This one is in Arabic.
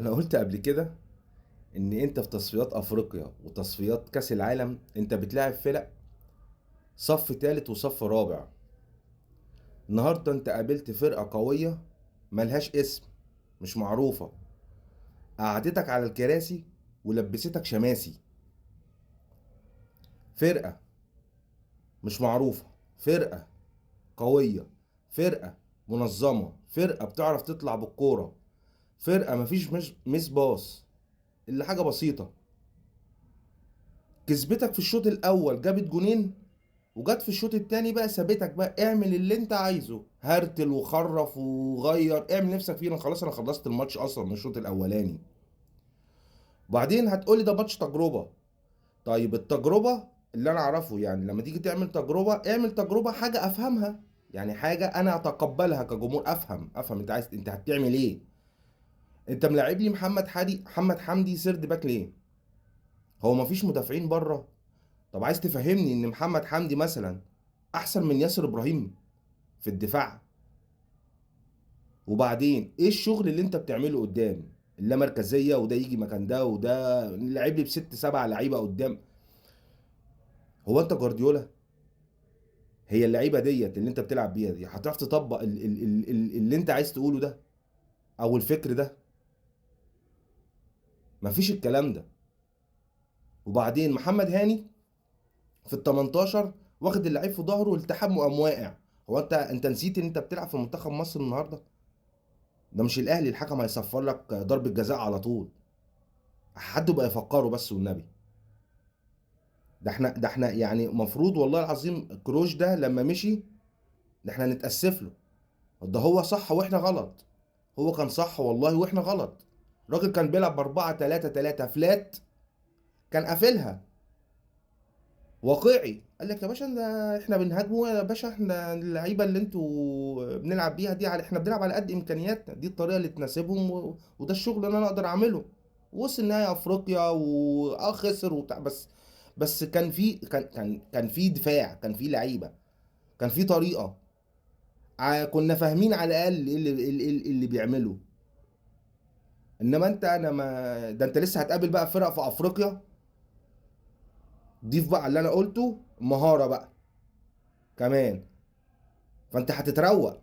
انا قلت قبل كده ان انت في تصفيات افريقيا وتصفيات كاس العالم انت بتلاعب فرق صف تالت وصف رابع. النهارده انت قابلت فرقة قوية ملهاش اسم، مش معروفة، قعدتك على الكراسي ولبستك شماسي. فرقة مش معروفة، فرقة قوية، فرقة منظمة، فرقة بتعرف تطلع بالكورة، فرقة مفيش مش باص اللي حاجة بسيطة. كسبتك في الشوط الاول جابت جونين، وجت في الشوط التاني بقى سابتك بقى اعمل اللي انت عايزه، هرتل وخرف وغير اعمل نفسك فيه. انا خلاص انا خلصت الماتش اصلا من الشوط الاولاني. وبعدين هتقولي ده ماتش تجربة. طيب التجربة اللي انا اعرفه يعني لما تيجي تعمل تجربة اعمل تجربة حاجة افهمها، يعني حاجة انا اتقبلها كجمهور، افهم انت عايز انت هتعمل ايه. انت ملاعب لي محمد حمدي سيرد باك ليه؟ هو مفيش مدافعين بره؟ طب عايز تفهمني ان محمد حمدي مثلا احسن من ياسر ابراهيم في الدفاع؟ وبعدين ايه الشغل اللي انت بتعمله قدام؟ اللامركزيه، وده يجي مكان ده، وده لعب لي بست سبع لعيبه قدام. هو انت جوارديولا؟ هي اللعيبه ديت اللي انت بتلعب بيها دي هتعرف تطبق اللي انت عايز تقوله ده او الفكر ده؟ مفيش الكلام ده. وبعدين محمد هاني في ال 18 واخد اللعيب في ظهره والتحام وقام واقع. هو انت نسيت ان انت بتلعب في منتخب مصر النهارده؟ ده مش الاهلي الحكم هيصفر لك ضربة جزاء على طول. حد بقى يفكره بس والنبي. ده احنا يعني مفروض والله العظيم كروش ده لما مشي ده احنا نتأسف له. ده هو صح واحنا غلط. هو كان صح والله واحنا غلط. الراجل كان بيلعب بأربعة تلاتة تلاتة فلات، كان قافلها واقعي. قال لك يا باشا ده احنا بنهاجمه يا باشا، احنا اللعيبه اللي انتوا بنلعب بيها دي احنا بنلعب على قد امكانياتنا، دي الطريقه اللي تناسبهم وده الشغل اللي انا اقدر اعمله. وصل نهائي افريقيا خسر وبتاع، بس كان في دفاع، كان في لعيبه، كان في طريقه، كنا فاهمين على الاقل ايه اللي بيعمله. انما انا ما ده انت لسه هتقابل بقى فرق في افريقيا. ضيف بقى اللي انا قلته مهاره بقى كمان، فانت هتتروق.